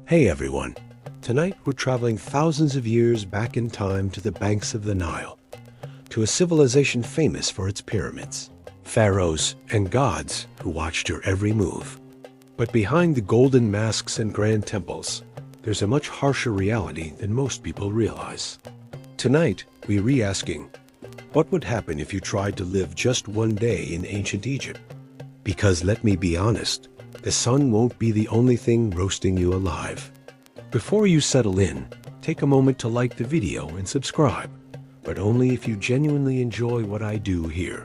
Hey everyone, tonight we're traveling thousands of years back in time to the banks of the Nile, to a civilization famous for its pyramids, pharaohs, and gods who watched your every move. But behind the golden masks and grand temples, there's a much harsher reality than most people realize. Tonight, we're re-asking, what would happen if you tried to live just one day in ancient Egypt? Because let me be honest, the sun won't be the only thing roasting you alive. Before you settle in, take a moment to like the video and subscribe, but only if you genuinely enjoy what I do here.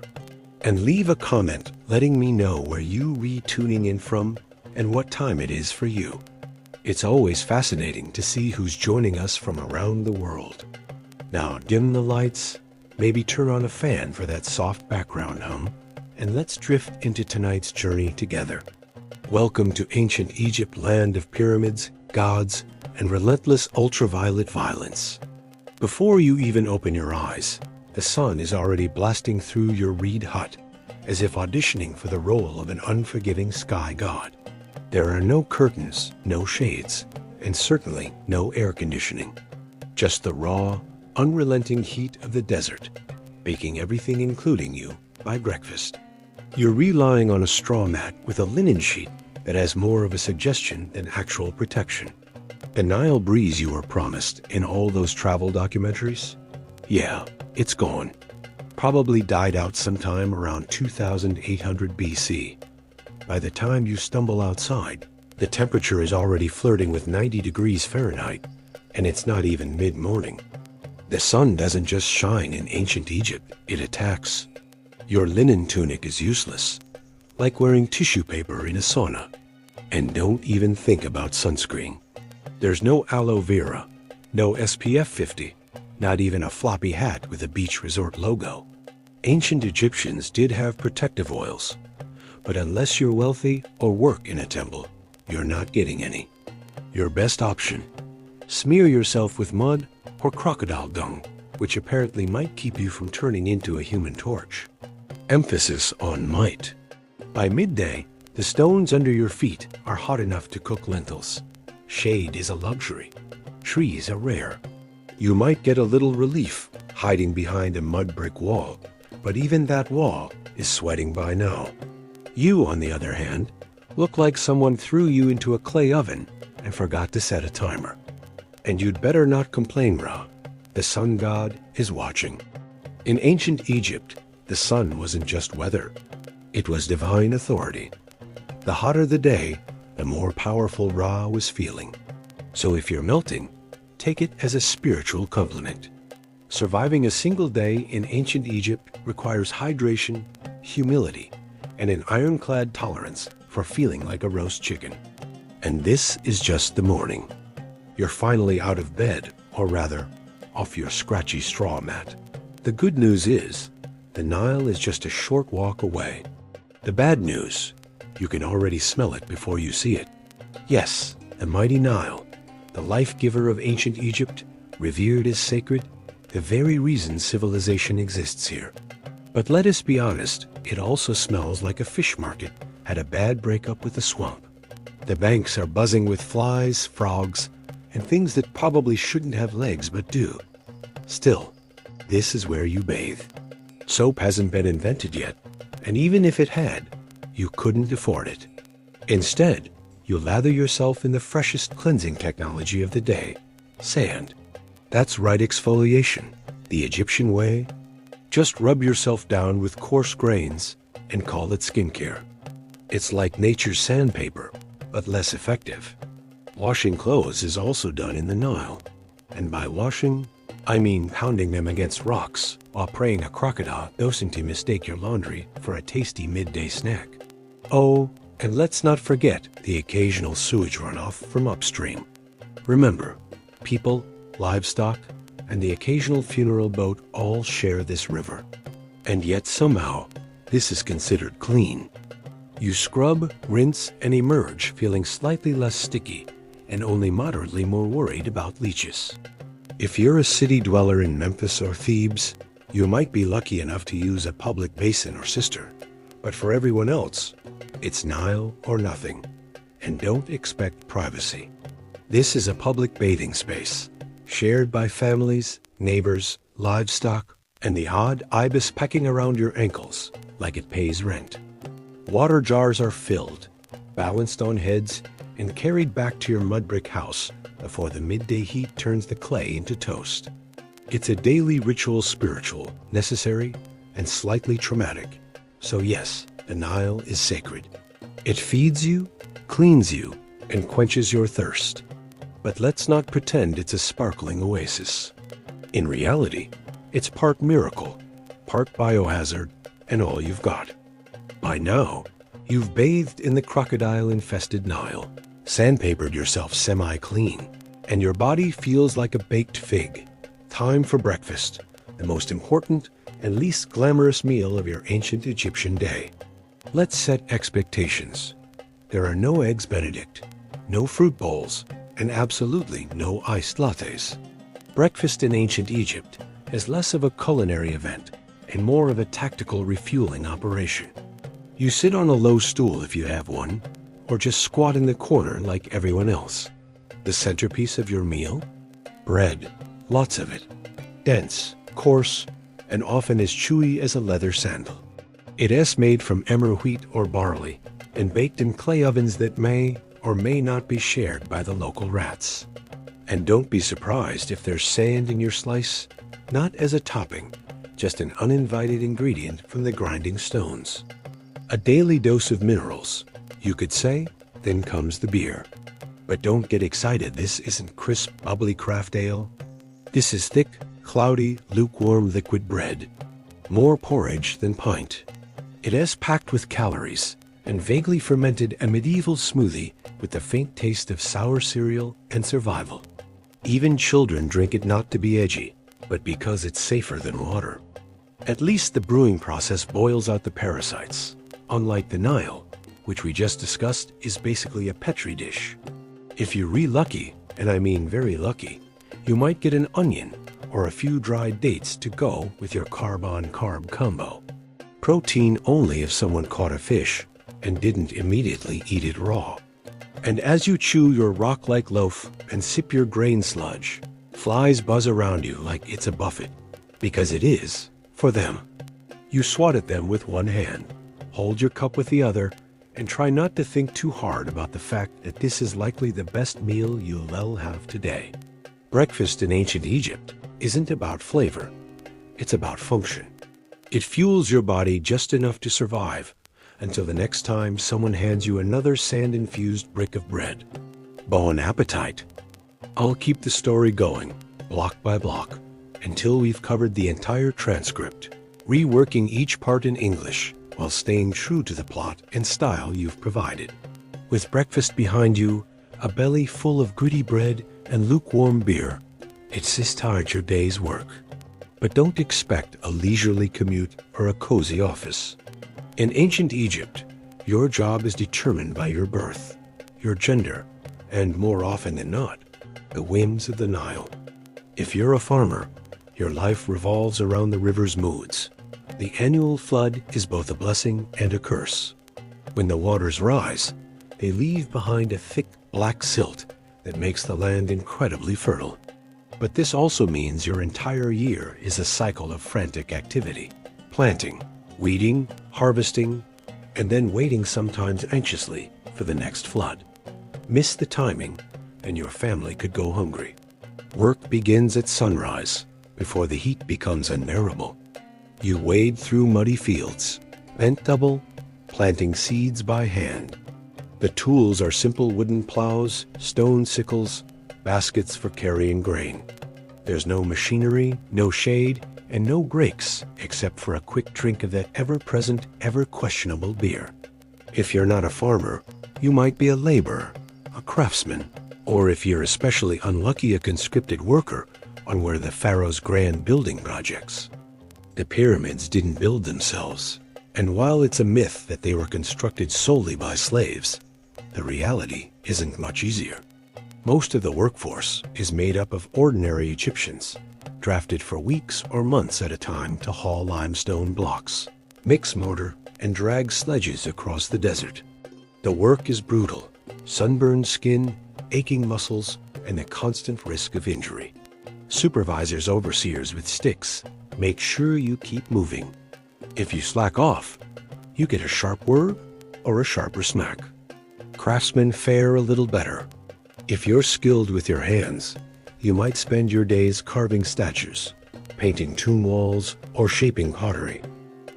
And leave a comment letting me know where you tuning in from and what time it is for you. It's always fascinating to see who's joining us from around the world. Now dim the lights, maybe turn on a fan for that soft background hum, and let's drift into tonight's journey together. Welcome to ancient Egypt, land of pyramids, gods, and relentless ultraviolet violence. Before you even open your eyes, the sun is already blasting through your reed hut, as if auditioning for the role of an unforgiving sky god. There are no curtains, no shades, and certainly no air conditioning. Just the raw, unrelenting heat of the desert, baking everything including you by breakfast. You're relying on a straw mat with a linen sheet that has more of a suggestion than actual protection. The Nile breeze you were promised in all those travel documentaries? Yeah, it's gone. Probably died out sometime around 2800 BC. By the time you stumble outside, the temperature is already flirting with 90 degrees Fahrenheit, and it's not even mid-morning. The sun doesn't just shine in ancient Egypt, it attacks. Your linen tunic is useless, like wearing tissue paper in a sauna. And don't even think about sunscreen. There's no aloe vera, no SPF 50, not even a floppy hat with a beach resort logo. Ancient Egyptians did have protective oils, but unless you're wealthy or work in a temple, you're not getting any. Your best option: smear yourself with mud or crocodile dung, which apparently might keep you from turning into a human torch. Emphasis on might. By midday, the stones under your feet are hot enough to cook lentils. Shade is a luxury. Trees are rare. You might get a little relief hiding behind a mud brick wall, but even that wall is sweating by now. You, on the other hand, look like someone threw you into a clay oven and forgot to set a timer. And you'd better not complain, Ra. The sun god is watching. In ancient Egypt, the sun wasn't just weather. It was divine authority. The hotter the day, the more powerful Ra was feeling. So if you're melting, take it as a spiritual compliment. Surviving a single day in ancient Egypt requires hydration, humility, and an ironclad tolerance for feeling like a roast chicken. And this is just the morning. You're finally out of bed, or rather, off your scratchy straw mat. The good news is, the Nile is just a short walk away. The bad news, you can already smell it before you see it. Yes, the mighty Nile, the life-giver of ancient Egypt, revered as sacred, the very reason civilization exists here. But let us be honest, it also smells like a fish market had a bad breakup with the swamp. The banks are buzzing with flies, frogs, and things that probably shouldn't have legs but do. Still, this is where you bathe. Soap hasn't been invented yet, and even if it had, you couldn't afford it. Instead, you lather yourself in the freshest cleansing technology of the day, sand. That's right, exfoliation, the Egyptian way. Just rub yourself down with coarse grains and call it skincare. It's like nature's sandpaper, but less effective. Washing clothes is also done in the Nile. And by washing, I mean pounding them against rocks while praying a crocodile doesn't mistake your laundry for a tasty midday snack. Oh, and let's not forget the occasional sewage runoff from upstream. Remember, people, livestock, and the occasional funeral boat all share this river. And yet somehow, this is considered clean. You scrub, rinse, and emerge feeling slightly less sticky and only moderately more worried about leeches. If you're a city dweller in Memphis or Thebes, you might be lucky enough to use a public basin or cistern. But for everyone else, it's Nile or nothing. And don't expect privacy. This is a public bathing space, shared by families, neighbors, livestock, and the odd ibis pecking around your ankles like it pays rent. Water jars are filled, balanced on heads, and carried back to your mud brick house before the midday heat turns the clay into toast. It's a daily ritual, spiritual, necessary, and slightly traumatic. So yes, the Nile is sacred. It feeds you, cleans you, and quenches your thirst. But let's not pretend it's a sparkling oasis. In reality, it's part miracle, part biohazard, and all you've got. By now, you've bathed in the crocodile-infested Nile, sandpapered yourself semi-clean, and your body feels like a baked fig. Time for breakfast, the most important and least glamorous meal of your ancient Egyptian day. Let's set expectations. There are no eggs Benedict, no fruit bowls, and absolutely no iced lattes. Breakfast in ancient Egypt is less of a culinary event and more of a tactical refueling operation. You sit on a low stool if you have one, or just squat in the corner like everyone else. The centerpiece of your meal? Bread, lots of it. Dense, coarse, and often as chewy as a leather sandal. It is made from emmer wheat or barley, and baked in clay ovens that may or may not be shared by the local rats. And don't be surprised if there's sand in your slice, not as a topping, just an uninvited ingredient from the grinding stones. A daily dose of minerals, you could say, then comes the beer. But don't get excited, this isn't crisp, bubbly craft ale. This is thick, cloudy, lukewarm liquid bread. More porridge than pint. It is packed with calories and vaguely fermented a medieval smoothie with the faint taste of sour cereal and survival. Even children drink it not to be edgy, but because it's safer than water. At least the brewing process boils out the parasites. Unlike the Nile, which we just discussed, is basically a petri dish. If you're lucky, and I mean very lucky, you might get an onion or a few dried dates to go with your carb-on-carb combo. Protein only if someone caught a fish and didn't immediately eat it raw. And as you chew your rock-like loaf and sip your grain sludge, flies buzz around you like it's a buffet, because it is, for them. You swat at them with one hand, hold your cup with the other, and try not to think too hard about the fact that this is likely the best meal you'll have today. Breakfast in ancient Egypt isn't about flavor, it's about function. It fuels your body just enough to survive until the next time someone hands you another sand-infused brick of bread. Bon appetite! I'll keep the story going, block by block, until we've covered the entire transcript, reworking each part in English while staying true to the plot and style you've provided. With breakfast behind you, a belly full of gritty bread and lukewarm beer, it's this tired your day's work. But don't expect a leisurely commute or a cozy office. In ancient Egypt, your job is determined by your birth, your gender, and more often than not, the whims of the Nile. If you're a farmer, your life revolves around the river's moods. The annual flood is both a blessing and a curse. When the waters rise, they leave behind a thick black silt that makes the land incredibly fertile. But this also means your entire year is a cycle of frantic activity. Planting, weeding, harvesting, and then waiting sometimes anxiously for the next flood. Miss the timing, and your family could go hungry. Work begins at sunrise, before the heat becomes unbearable. You wade through muddy fields, bent double, planting seeds by hand. The tools are simple wooden plows, stone sickles, baskets for carrying grain. There's no machinery, no shade, and no breaks except for a quick drink of that ever-present, ever-questionable beer. If you're not a farmer, you might be a laborer, a craftsman, or if you're especially unlucky, a conscripted worker on one of the pharaoh's grand building projects. The pyramids didn't build themselves, and while it's a myth that they were constructed solely by slaves, the reality isn't much easier. Most of the workforce is made up of ordinary Egyptians, drafted for weeks or months at a time to haul limestone blocks, mix mortar, and drag sledges across the desert. The work is brutal: sunburned skin, aching muscles, and the constant risk of injury. Supervisors, overseers with sticks make sure you keep moving. If you slack off, you get a sharp word or a sharper smack. Craftsmen fare a little better. If you're skilled with your hands, you might spend your days carving statues, painting tomb walls, or shaping pottery.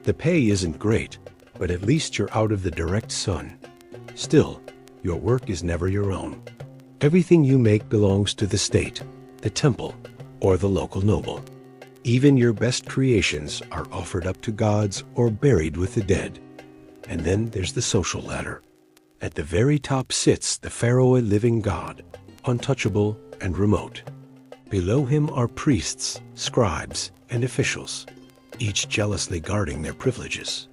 The pay isn't great, but at least you're out of the direct sun. Still, your work is never your own. Everything you make belongs to the state, the temple, or the local noble. Even your best creations are offered up to gods or buried with the dead. And then there's the social ladder. At the very top sits the pharaoh, a living god, untouchable and remote. Below him are priests, scribes, and officials, each jealously guarding their privileges.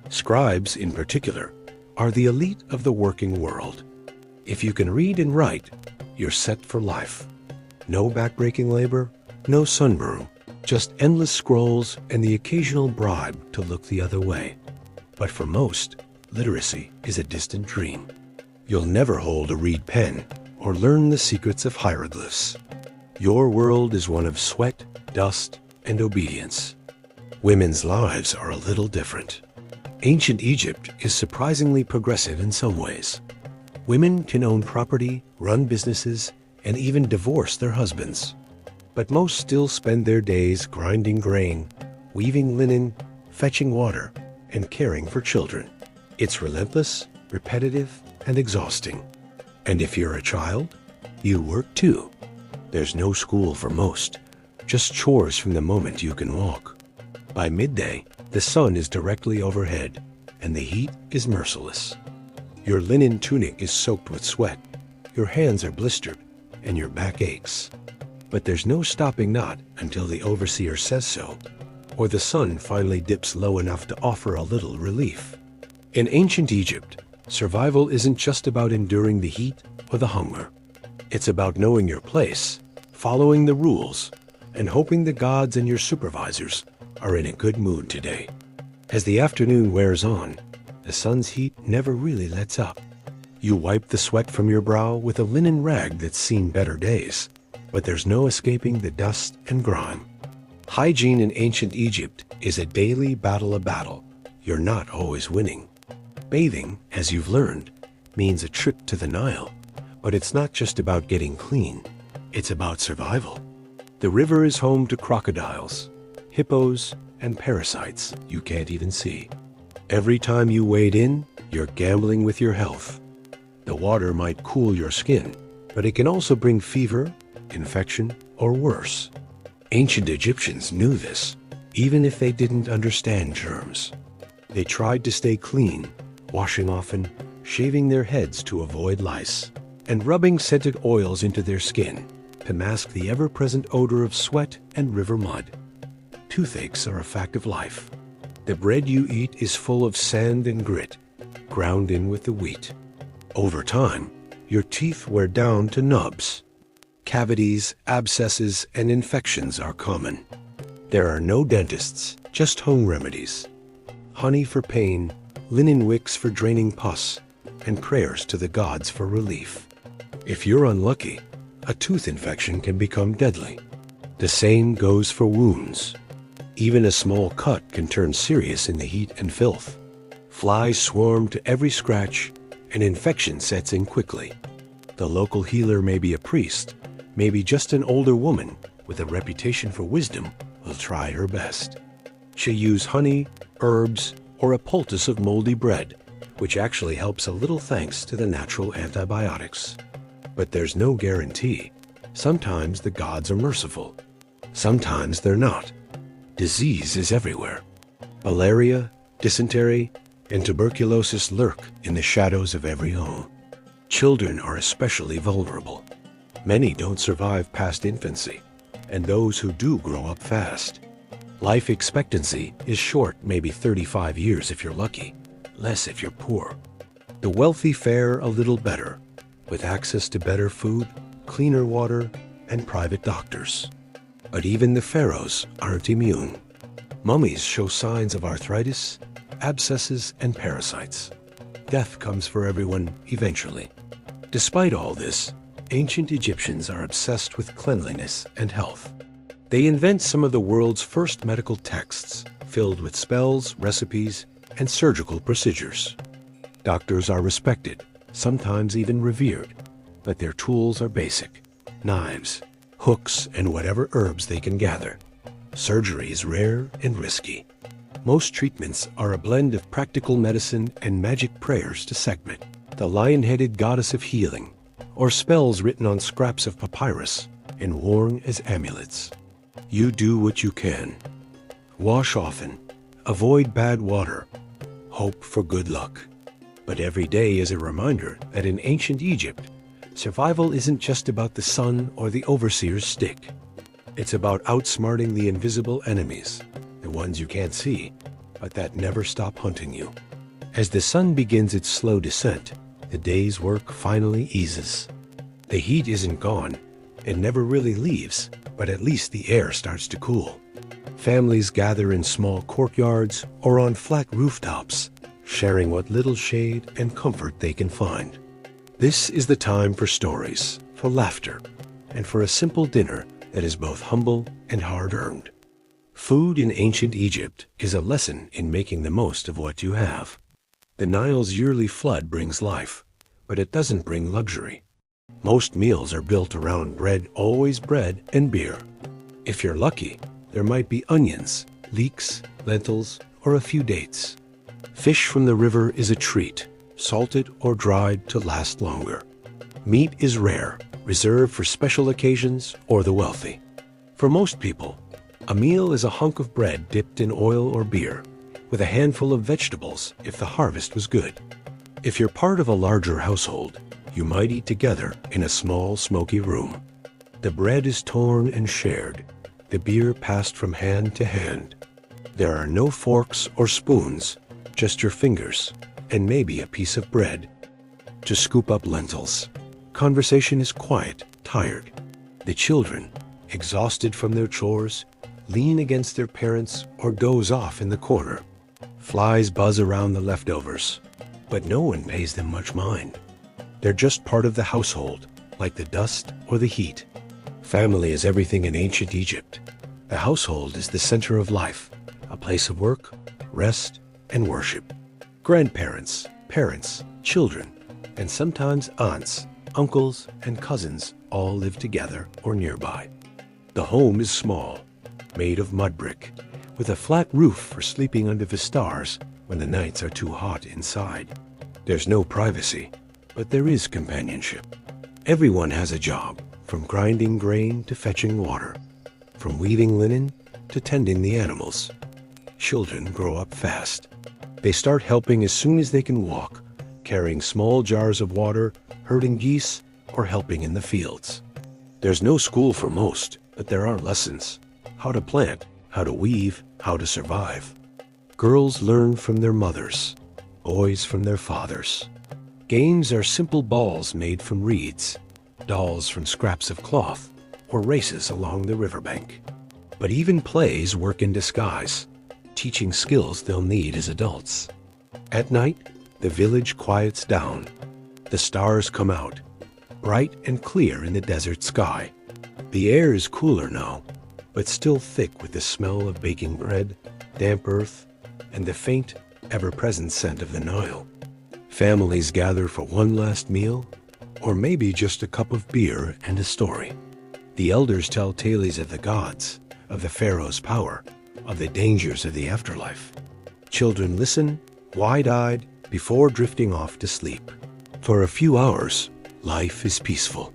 Scribes, in particular, are the elite of the working world. If you can read and write, you're set for life. No backbreaking labor, no sunburn, just endless scrolls and the occasional bribe to look the other way. But for most, literacy is a distant dream. You'll never hold a reed pen or learn the secrets of hieroglyphs. Your world is one of sweat, dust, and obedience. Women's lives are a little different. Ancient Egypt is surprisingly progressive in some ways. Women can own property, run businesses, and even divorce their husbands. But most still spend their days grinding grain, weaving linen, fetching water, and caring for children. It's relentless, repetitive, and exhausting. And if you're a child, you work too. There's no school for most, just chores from the moment you can walk. By midday, the sun is directly overhead, and the heat is merciless. Your linen tunic is soaked with sweat, your hands are blistered, and your back aches. But there's no stopping not until the overseer says so, or the sun finally dips low enough to offer a little relief. In ancient Egypt, survival isn't just about enduring the heat or the hunger. It's about knowing your place, following the rules, and hoping the gods and your supervisors are in a good mood today. As the afternoon wears on, the sun's heat never really lets up. You wipe the sweat from your brow with a linen rag that's seen better days, but there's no escaping the dust and grime. Hygiene in ancient Egypt is a daily battle. You're not always winning. Bathing, as you've learned, means a trip to the Nile, but it's not just about getting clean. It's about survival. The river is home to crocodiles, hippos, and parasites you can't even see. Every time you wade in, you're gambling with your health. The water might cool your skin, but it can also bring fever, infection, or worse. Ancient Egyptians knew this, even if they didn't understand germs. They tried to stay clean, washing often, shaving their heads to avoid lice, and rubbing scented oils into their skin to mask the ever-present odor of sweat and river mud. Toothaches are a fact of life. The bread you eat is full of sand and grit, ground in with the wheat. Over time, your teeth wear down to nubs. Cavities, abscesses, and infections are common. There are no dentists, just home remedies. Honey for pain, linen wicks for draining pus, and prayers to the gods for relief. If you're unlucky, a tooth infection can become deadly. The same goes for wounds. Even a small cut can turn serious in the heat and filth. Flies swarm to every scratch, and infection sets in quickly. The local healer may be a priest, maybe just an older woman with a reputation for wisdom will try her best. She'll use honey, herbs, or a poultice of moldy bread, which actually helps a little thanks to the natural antibiotics. But there's no guarantee. Sometimes the gods are merciful. Sometimes they're not. Disease is everywhere. Malaria, dysentery, and tuberculosis lurk in the shadows of every home. Children are especially vulnerable. Many don't survive past infancy, and those who do grow up fast. Life expectancy is short, maybe 35 years if you're lucky, less if you're poor. The wealthy fare a little better, with access to better food, cleaner water, and private doctors. But even the pharaohs aren't immune. Mummies show signs of arthritis, abscesses, and parasites. Death comes for everyone eventually. Despite all this, Ancient Egyptians are obsessed with cleanliness and health. They invent some of the world's first medical texts, filled with spells, recipes, and surgical procedures. Doctors are respected, sometimes even revered, but their tools are basic: knives, hooks, and whatever herbs they can gather. Surgery is rare and risky. Most treatments are a blend of practical medicine and magic prayers to Sekhmet, the lion-headed goddess of healing, or spells written on scraps of papyrus and worn as amulets. You do what you can. Wash often. Avoid bad water. Hope for good luck. But every day is a reminder that in ancient Egypt, survival isn't just about the sun or the overseer's stick. It's about outsmarting the invisible enemies, the ones you can't see, but that never stop hunting you. As the sun begins its slow descent, the day's work finally eases. The heat isn't gone. It never really leaves, but at least the air starts to cool. Families gather in small courtyards or on flat rooftops, sharing what little shade and comfort they can find. This is the time for stories, for laughter, and for a simple dinner that is both humble and hard-earned. Food in ancient Egypt is a lesson in making the most of what you have. The Nile's yearly flood brings life, but it doesn't bring luxury. Most meals are built around bread, always bread, and beer. If you're lucky, there might be onions, leeks, lentils, or a few dates. Fish from the river is a treat, salted or dried to last longer. Meat is rare, reserved for special occasions or the wealthy. For most people, a meal is a hunk of bread dipped in oil or beer, with a handful of vegetables if the harvest was good. If you're part of a larger household, you might eat together in a small, smoky room. The bread is torn and shared, the beer passed from hand to hand. There are no forks or spoons, just your fingers, and maybe a piece of bread. To scoop up lentils. Conversation is quiet, tired. The children, exhausted from their chores, lean against their parents or doze off in the corner. Flies buzz around the leftovers, but no one pays them much mind. They're just part of the household, like the dust or the heat. Family is everything in ancient Egypt. The household is the center of life, a place of work, rest, and worship. Grandparents, parents, children, and sometimes aunts, uncles, and cousins all live together or nearby. The home is small, made of mud brick, with a flat roof for sleeping under the stars when the nights are too hot inside. There's no privacy, but there is companionship. Everyone has a job, from grinding grain to fetching water, from weaving linen to tending the animals. Children grow up fast. They start helping as soon as they can walk, carrying small jars of water, herding geese, or helping in the fields. There's no school for most, but there are lessons: how to plant, how to weave, how to survive. Girls learn from their mothers, boys from their fathers. Games are simple balls made from reeds, dolls from scraps of cloth, or races along the riverbank. But even plays work in disguise, teaching skills they'll need as adults. At night, the village quiets down. The stars come out, bright and clear in the desert sky. The air is cooler now, but still thick with the smell of baking bread, damp earth, and the faint, ever-present scent of the Nile. Families gather for one last meal, or maybe just a cup of beer and a story. The elders tell tales of the gods, of the pharaoh's power, of the dangers of the afterlife. Children listen, wide-eyed, before drifting off to sleep. For a few hours, life is peaceful.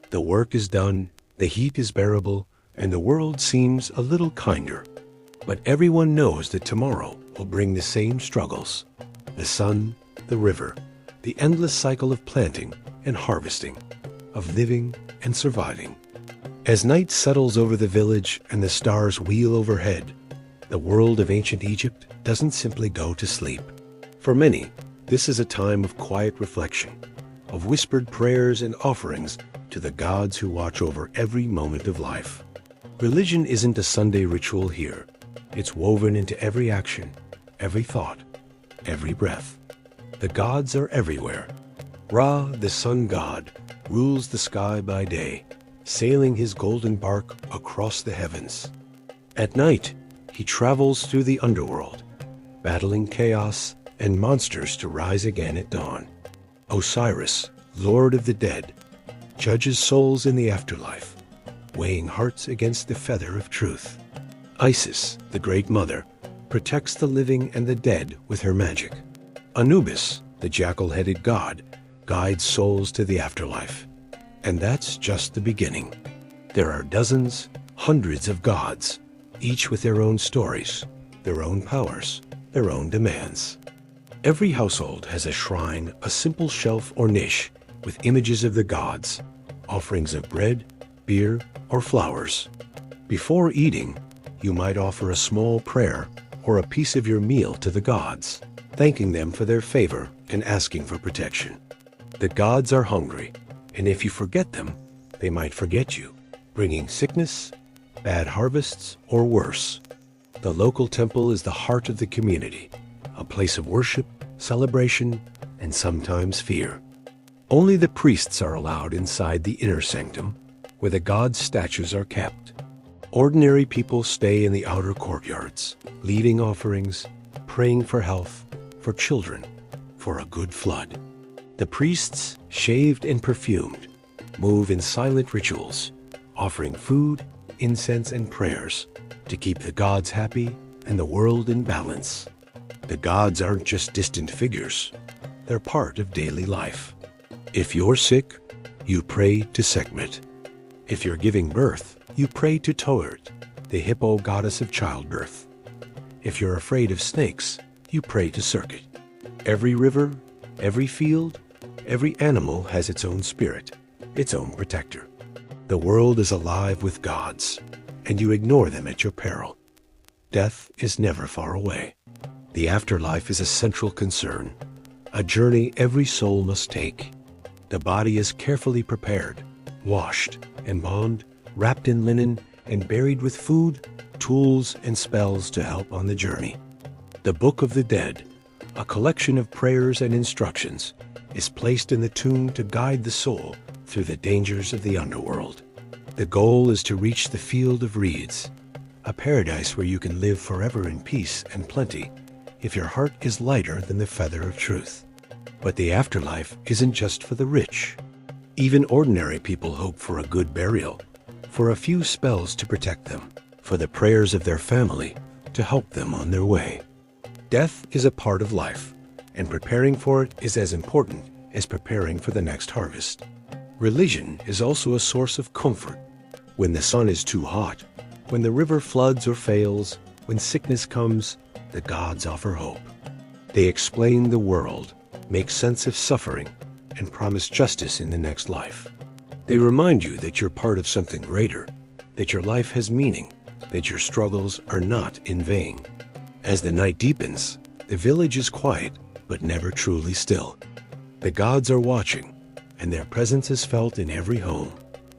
The work is done, the heat is bearable, and the world seems a little kinder. But everyone knows that tomorrow will bring the same struggles: the sun, the river, the endless cycle of planting and harvesting, of living and surviving. As night settles over the village and the stars wheel overhead, the world of ancient Egypt doesn't simply go to sleep. For many, this is a time of quiet reflection, of whispered prayers and offerings to the gods who watch over every moment of life. Religion isn't a Sunday ritual here. It's woven into every action, every thought, every breath. The gods are everywhere, Ra, the sun god, rules the sky by day, sailing his golden bark across the heavens. At night, he travels through the underworld, battling chaos and monsters to rise again at dawn. Osiris, lord of the dead, judges souls in the afterlife, weighing hearts against the feather of truth. Isis, the great mother, protects the living and the dead with her magic. Anubis, the jackal-headed god, guides souls to the afterlife. And that's just the beginning. There are dozens, hundreds of gods, each with their own stories, their own powers, their own demands. Every household has a shrine, a simple shelf or niche with images of the gods, offerings of bread, beer, or flowers. Before eating, you might offer a small prayer or a piece of your meal to the gods, thanking them for their favor and asking for protection. The gods are hungry, and if you forget them, they might forget you, bringing sickness, bad harvests, or worse. The local temple is the heart of the community, a place of worship, celebration, and sometimes fear. Only the priests are allowed inside the inner sanctum, where the gods' statues are kept. Ordinary people stay in the outer courtyards, leaving offerings, praying for health, for children, for a good flood. The priests, shaved and perfumed, move in silent rituals, offering food, incense, and prayers to keep the gods happy and the world in balance. The gods aren't just distant figures. They're part of daily life. If you're sick, you pray to Sekhmet. If you're giving birth, you pray to Toert, the hippo goddess of childbirth. If you're afraid of snakes, you pray to Serket. Every river, every field, every animal has its own spirit, its own protector. The world is alive with gods, and you ignore them at your peril. Death is never far away. The afterlife is a central concern, a journey every soul must take. The body is carefully prepared, washed, embalmed, wrapped in linen, and buried with food, tools, and spells to help on the journey. The Book of the Dead, a collection of prayers and instructions, is placed in the tomb to guide the soul through the dangers of the underworld. The goal is to reach the field of reeds, a paradise where you can live forever in peace and plenty if your heart is lighter than the feather of truth. But the afterlife isn't just for the rich. Even ordinary people hope for a good burial, for a few spells to protect them, for the prayers of their family to help them on their way. Death is a part of life, and preparing for it is as important as preparing for the next harvest. Religion is also a source of comfort. When the sun is too hot, when the river floods or fails, when sickness comes, the gods offer hope. They explain the world, make sense of suffering, and promise justice in the next life. They remind you that you're part of something greater, that your life has meaning, that your struggles are not in vain. As the night deepens, the village is quiet, but never truly still. The gods are watching, and their presence is felt in every home,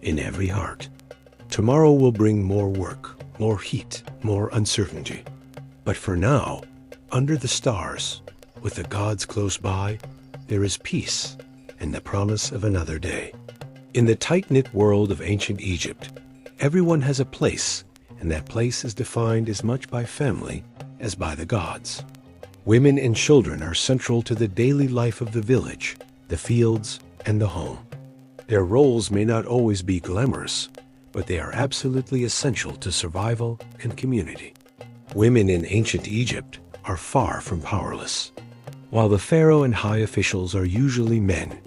in every heart. Tomorrow will bring more work, more heat, more uncertainty. But for now, under the stars, with the gods close by, there is peace and the promise of another day. In the tight-knit world of ancient Egypt, everyone has a place, and that place is defined as much by family as by the gods. Women and children are central to the daily life of the village, the fields, and the home. Their roles may not always be glamorous, but they are absolutely essential to survival and community. Women in ancient Egypt are far from powerless. While the pharaoh and high officials are usually men,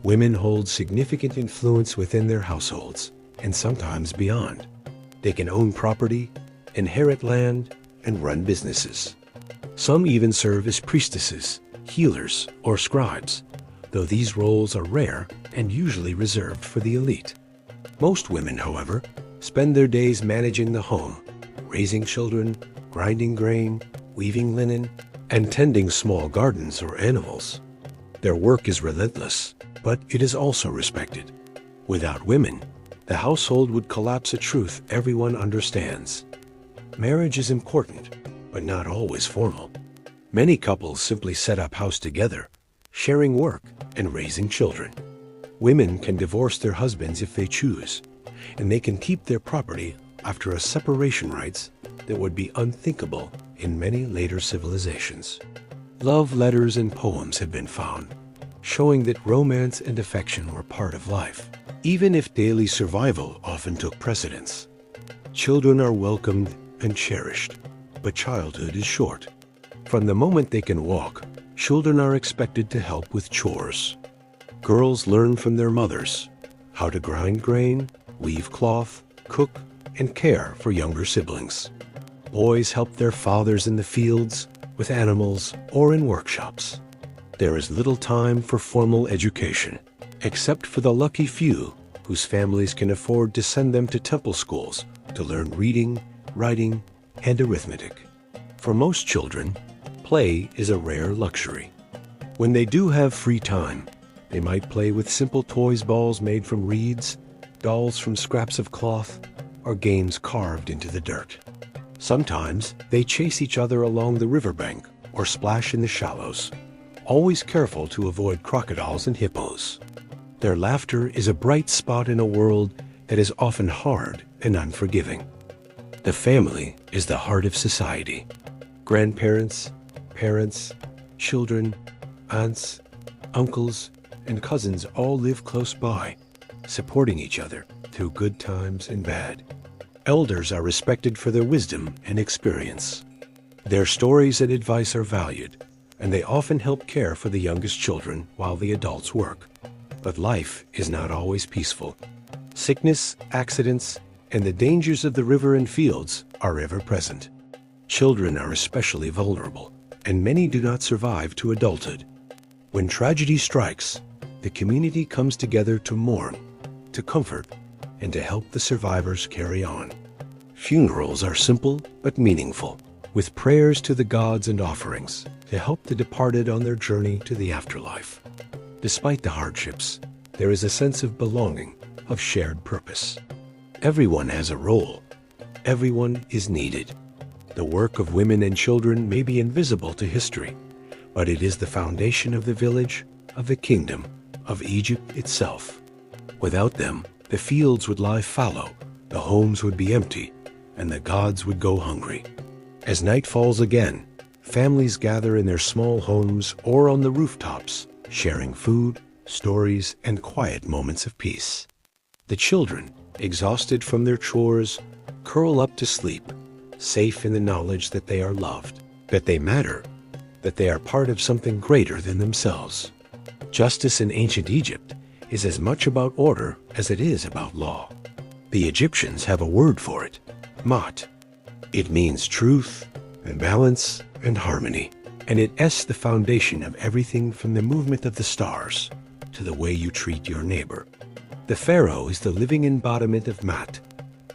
women hold significant influence within their households, and sometimes beyond. They can own property, inherit land, and run businesses. Some even serve as priestesses, healers, or scribes, though these roles are rare and usually reserved for the elite. Most women, however, spend their days managing the home, raising children, grinding grain, weaving linen, and tending small gardens or animals. Their work is relentless, but it is also respected. Without women, the household would collapse, a truth everyone understands. Marriage is important, but not always formal. Many couples simply set up house together, sharing work and raising children. Women can divorce their husbands if they choose, and they can keep their property after a separation rites that would be unthinkable in many later civilizations. Love letters and poems have been found, showing that romance and affection were part of life, even if daily survival often took precedence. Children are welcomed and cherished, but childhood is short. From the moment they can walk, children are expected to help with chores. Girls learn from their mothers how to grind grain, weave cloth, cook, and care for younger siblings. Boys help their fathers in the fields, with animals, or in workshops. There is little time for formal education, except for the lucky few whose families can afford to send them to temple schools to learn reading, writing, and arithmetic. For most children, play is a rare luxury. When they do have free time, they might play with simple toys balls made from reeds, dolls from scraps of cloth, or games carved into the dirt. Sometimes they chase each other along the riverbank or splash in the shallows, always careful to avoid crocodiles and hippos. Their laughter is a bright spot in a world that is often hard and unforgiving. The family is the heart of society. Grandparents, parents, children, aunts, uncles, and cousins all live close by, supporting each other through good times and bad. Elders are respected for their wisdom and experience. Their stories and advice are valued, and they often help care for the youngest children while the adults work. But life is not always peaceful. Sickness, accidents, and the dangers of the river and fields are ever present. Children are especially vulnerable, and many do not survive to adulthood. When tragedy strikes, the community comes together to mourn, to comfort, and to help the survivors carry on. Funerals are simple but meaningful, with prayers to the gods and offerings to help the departed on their journey to the afterlife. Despite the hardships, there is a sense of belonging, of shared purpose. Everyone has a role. Everyone is needed. The work of women and children may be invisible to history, but it is the foundation of the village, of the kingdom, of Egypt itself. Without them, the fields would lie fallow, the homes would be empty, and the gods would go hungry. As night falls again, families gather in their small homes or on the rooftops, sharing food, stories, and quiet moments of peace. The children, exhausted from their chores, curl up to sleep, safe in the knowledge that they are loved, that they matter, that they are part of something greater than themselves. Justice in ancient Egypt is as much about order as it is about law. The Egyptians have a word for it, mat. It means truth and balance and harmony, and it is the foundation of everything from the movement of the stars to the way you treat your neighbor. The pharaoh is the living embodiment of mat,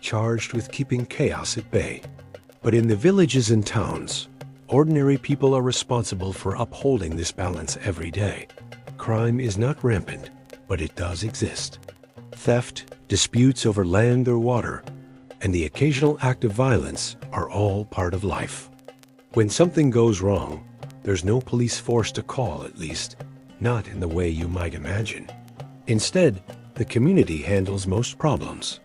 charged with keeping chaos at bay. But in the villages and towns, ordinary people are responsible for upholding this balance every day. Crime is not rampant, but it does exist. Theft, disputes over land or water, and the occasional act of violence are all part of life. When something goes wrong, there's no police force to call, at least, not in the way you might imagine. Instead, the community handles most problems.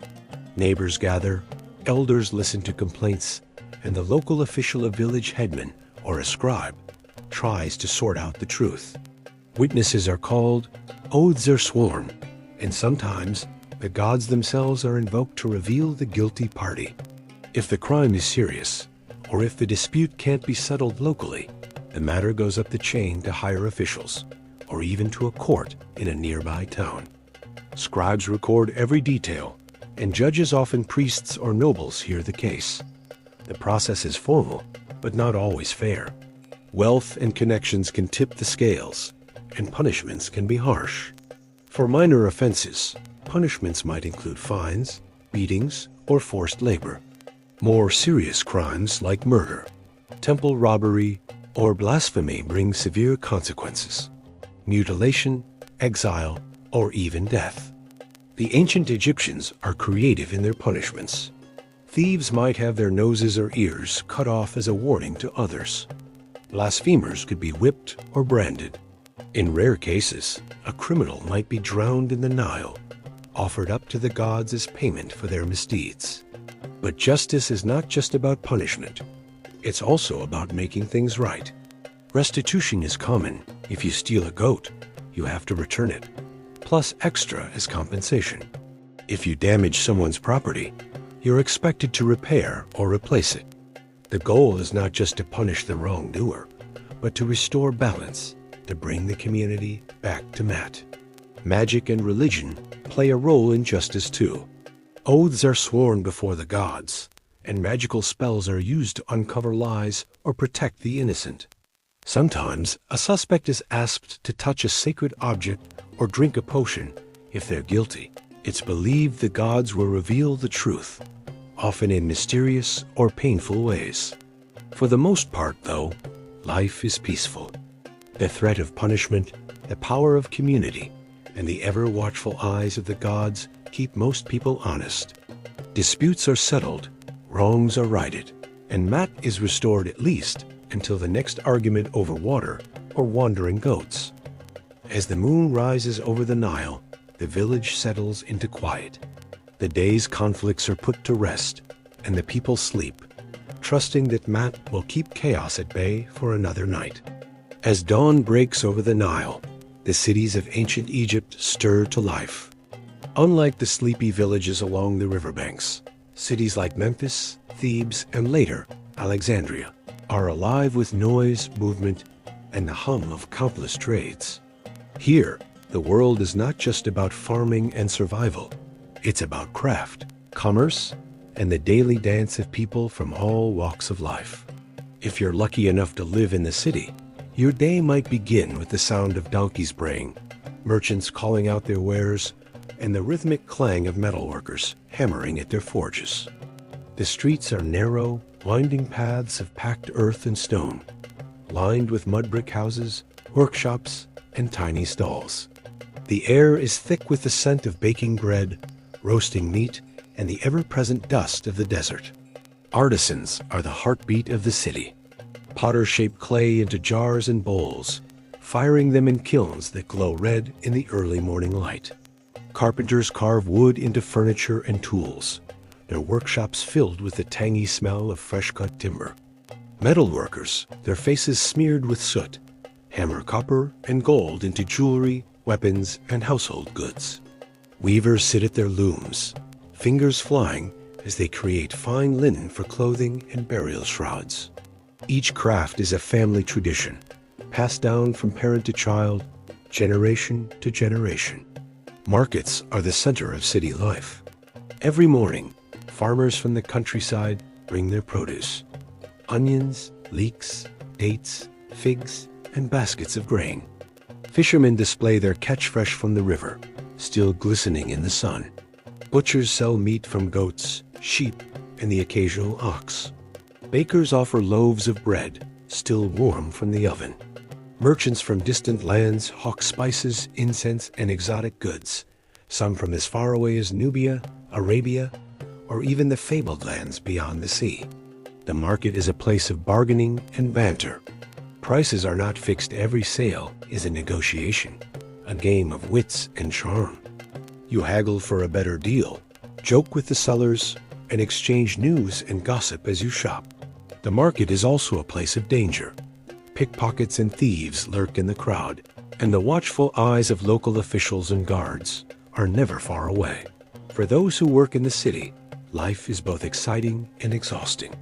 Neighbors gather, elders listen to complaints, and the local official, a village headman or a scribe, tries to sort out the truth. Witnesses are called, oaths are sworn, and sometimes the gods themselves are invoked to reveal the guilty party. If the crime is serious, or if the dispute can't be settled locally, the matter goes up the chain to higher officials, or even to a court in a nearby town. Scribes record every detail, and judges, often priests or nobles, hear the case. The process is formal, but not always fair. Wealth and connections can tip the scales, and punishments can be harsh. For minor offenses, punishments might include fines, beatings, or forced labor. More serious crimes like murder, temple robbery, or blasphemy bring severe consequences: mutilation, exile, or even death. The ancient Egyptians are creative in their punishments. Thieves might have their noses or ears cut off as a warning to others. Blasphemers could be whipped or branded. In rare cases, a criminal might be drowned in the Nile, offered up to the gods as payment for their misdeeds. But justice is not just about punishment. It's also about making things right. Restitution is common. If you steal a goat, you have to return it, plus extra as compensation. If you damage someone's property, you're expected to repair or replace it. The goal is not just to punish the wrongdoer, but to restore balance, to bring the community back to mat. Magic and religion play a role in justice too. Oaths are sworn before the gods, and magical spells are used to uncover lies or protect the innocent. Sometimes, a suspect is asked to touch a sacred object or drink a potion if they're guilty. It's believed the gods will reveal the truth, often in mysterious or painful ways. For the most part, though, life is peaceful. The threat of punishment, the power of community, and the ever-watchful eyes of the gods keep most people honest. Disputes are settled, wrongs are righted, and mat is restored at least until the next argument over water or wandering goats. As the moon rises over the Nile, the village settles into quiet. The day's conflicts are put to rest, and the people sleep, trusting that mat will keep chaos at bay for another night. As dawn breaks over the Nile, the cities of ancient Egypt stir to life. Unlike the sleepy villages along the riverbanks, cities like Memphis, Thebes, and later, Alexandria, are alive with noise, movement, and the hum of countless trades. Here, the world is not just about farming and survival. It's about craft, commerce, and the daily dance of people from all walks of life. If you're lucky enough to live in the city, your day might begin with the sound of donkeys braying, merchants calling out their wares, and the rhythmic clang of metalworkers hammering at their forges. The streets are narrow, winding paths of packed earth and stone, lined with mud brick houses, workshops, and tiny stalls. The air is thick with the scent of baking bread, roasting meat, and the ever-present dust of the desert. Artisans are the heartbeat of the city. Potters shape clay into jars and bowls, firing them in kilns that glow red in the early morning light. Carpenters carve wood into furniture and tools, their workshops filled with the tangy smell of fresh-cut timber. Metalworkers, their faces smeared with soot, hammer copper and gold into jewelry, weapons, and household goods. Weavers sit at their looms, fingers flying as they create fine linen for clothing and burial shrouds. Each craft is a family tradition, passed down from parent to child, generation to generation. Markets are the center of city life. Every morning, farmers from the countryside bring their produce: onions, leeks, dates, figs, and baskets of grain. Fishermen display their catch fresh from the river, still glistening in the sun. Butchers sell meat from goats, sheep, and the occasional ox. Bakers offer loaves of bread, still warm from the oven. Merchants from distant lands hawk spices, incense, and exotic goods, some from as far away as Nubia, Arabia, or even the fabled lands beyond the sea. The market is a place of bargaining and banter. Prices are not fixed. Every sale is a negotiation, a game of wits and charm. You haggle for a better deal, joke with the sellers, and exchange news and gossip as you shop. The market is also a place of danger. Pickpockets and thieves lurk in the crowd, and the watchful eyes of local officials and guards are never far away. For those who work in the city, life is both exciting and exhausting.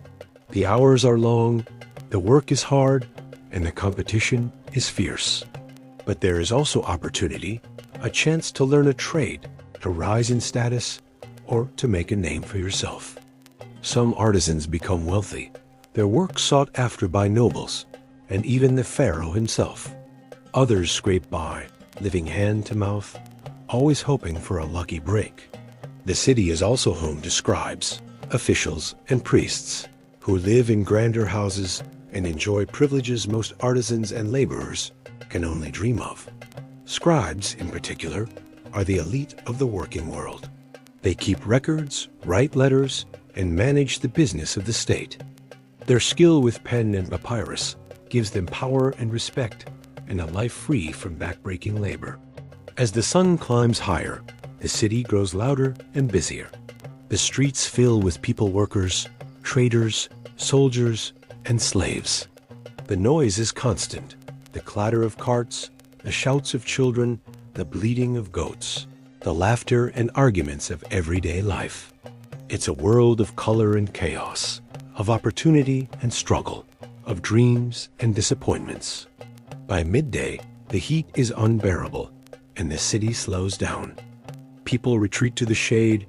The hours are long, the work is hard, and the competition is fierce. But there is also opportunity, a chance to learn a trade, to rise in status, or to make a name for yourself. Some artisans become wealthy, their work sought after by nobles, and even the pharaoh himself. Others scrape by, living hand to mouth, always hoping for a lucky break. The city is also home to scribes, officials, and priests, who live in grander houses and enjoy privileges most artisans and laborers can only dream of. Scribes, in particular, are the elite of the working world. They keep records, write letters, and manage the business of the state. Their skill with pen and papyrus gives them power and respect and a life free from backbreaking labor. As the sun climbs higher, the city grows louder and busier. The streets fill with people workers, traders, soldiers, and slaves. The noise is constant, the clatter of carts, the shouts of children, the bleating of goats, the laughter and arguments of everyday life. It's a world of color and chaos, of opportunity and struggle, of dreams and disappointments. By midday, the heat is unbearable, and the city slows down. People retreat to the shade,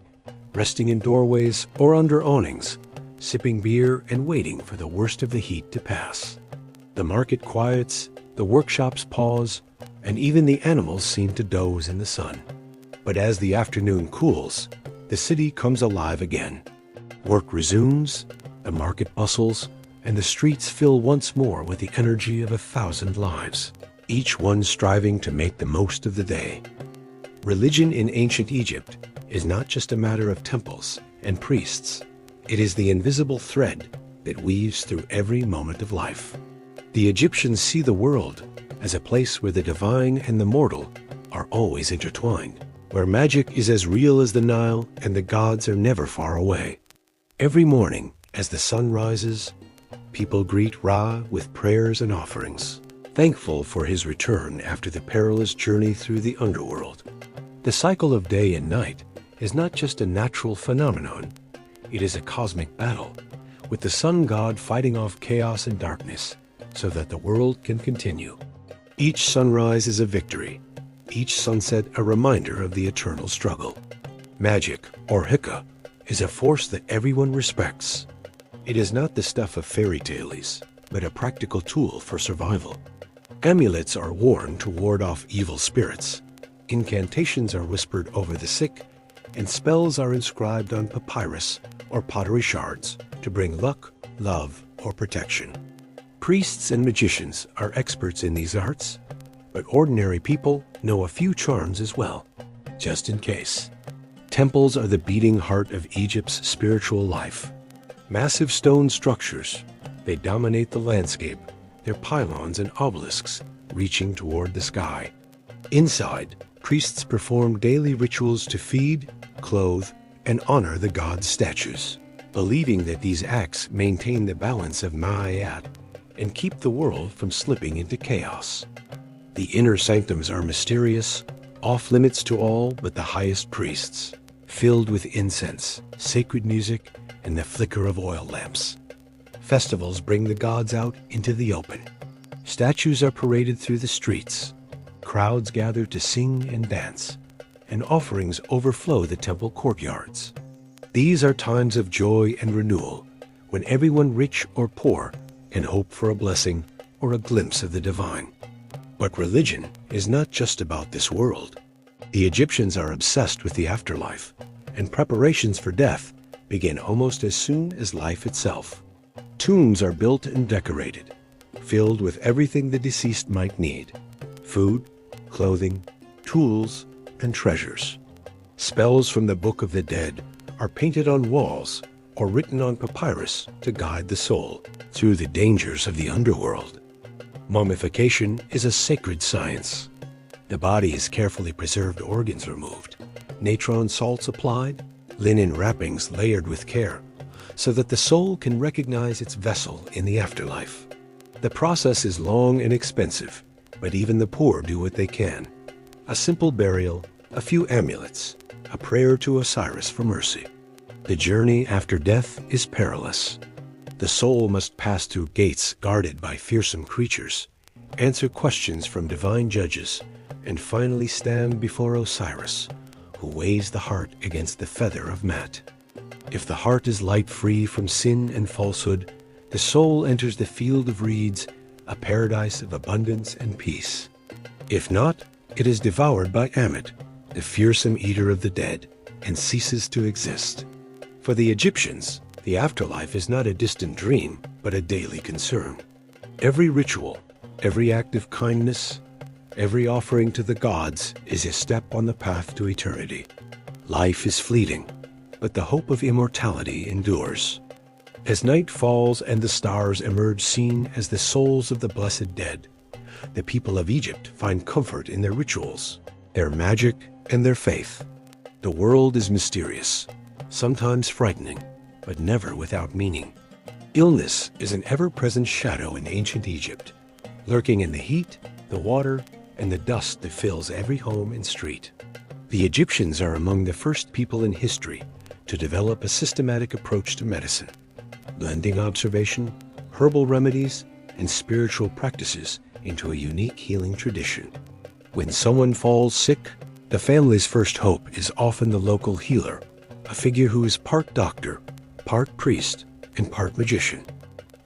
resting in doorways or under awnings, sipping beer and waiting for the worst of the heat to pass. The market quiets, the workshops pause, and even the animals seem to doze in the sun. But as the afternoon cools, the city comes alive again. Work resumes, the market bustles, and the streets fill once more with the energy of 1,000 lives, each one striving to make the most of the day. Religion in ancient Egypt is not just a matter of temples and priests. It is the invisible thread that weaves through every moment of life. The Egyptians see the world as a place where the divine and the mortal are always intertwined, where magic is as real as the Nile and the gods are never far away. Every morning, as the sun rises, people greet Ra with prayers and offerings, thankful for his return after the perilous journey through the underworld. The cycle of day and night is not just a natural phenomenon, it is a cosmic battle, with the sun god fighting off chaos and darkness so that the world can continue. Each sunrise is a victory, each sunset a reminder of the eternal struggle. Magic, or hika, is a force that everyone respects. It is not the stuff of fairy tales, but a practical tool for survival. Amulets are worn to ward off evil spirits. Incantations are whispered over the sick, and spells are inscribed on papyrus or pottery shards to bring luck, love, or protection. Priests and magicians are experts in these arts, but ordinary people know a few charms as well, just in case. Temples are the beating heart of Egypt's spiritual life. Massive stone structures, they dominate the landscape, their pylons and obelisks reaching toward the sky. Inside, priests perform daily rituals to feed, clothe, and honor the gods' statues, believing that these acts maintain the balance of Ma'at and keep the world from slipping into chaos. The inner sanctums are mysterious, off-limits to all but the highest priests, filled with incense, sacred music, and the flicker of oil lamps. Festivals bring the gods out into the open. Statues are paraded through the streets. Crowds gather to sing and dance, and offerings overflow the temple courtyards. These are times of joy and renewal, when everyone, rich or poor, can hope for a blessing or a glimpse of the divine. But religion is not just about this world. The Egyptians are obsessed with the afterlife, and preparations for death begin almost as soon as life itself. Tombs are built and decorated, filled with everything the deceased might need: food, clothing, tools, and treasures. Spells from the Book of the Dead are painted on walls or written on papyrus to guide the soul through the dangers of the underworld. Mummification is a sacred science. The body is carefully preserved, organs removed, natron salts applied, linen wrappings layered with care, so that the soul can recognize its vessel in the afterlife. The process is long and expensive, but even the poor do what they can. A simple burial, a few amulets, a prayer to Osiris for mercy. The journey after death is perilous. The soul must pass through gates guarded by fearsome creatures, answer questions from divine judges, and finally stand before Osiris, who weighs the heart against the feather of Mat. If the heart is light-free from sin and falsehood, the soul enters the field of reeds, a paradise of abundance and peace. If not, it is devoured by Ammit, the fearsome eater of the dead, and ceases to exist. For the Egyptians, the afterlife is not a distant dream, but a daily concern. Every ritual, every act of kindness, every offering to the gods is a step on the path to eternity. Life is fleeting, but the hope of immortality endures. As night falls and the stars emerge seen as the souls of the blessed dead, The people of Egypt find comfort in their rituals, their magic, and their faith. The world is mysterious, sometimes frightening, but never without meaning. Illness is an ever-present shadow in ancient Egypt, lurking in the heat, the water, and the dust that fills every home and street. The Egyptians are among the first people in history to develop a systematic approach to medicine, blending observation, herbal remedies, and spiritual practices into a unique healing tradition. When someone falls sick, the family's first hope is often the local healer, a figure who is part doctor, part priest, and part magician.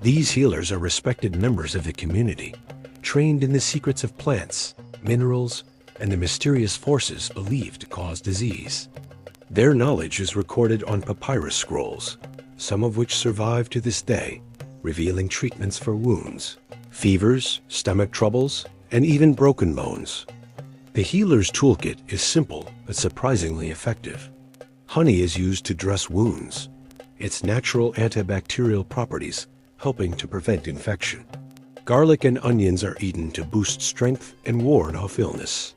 These healers are respected members of the community, trained in the secrets of plants, minerals, and the mysterious forces believed to cause disease. Their knowledge is recorded on papyrus scrolls, some of which survive to this day, revealing treatments for wounds, fevers, stomach troubles, and even broken bones. The healer's toolkit is simple but surprisingly effective. Honey is used to dress wounds, its natural antibacterial properties helping to prevent infection. Garlic and onions are eaten to boost strength and ward off illness.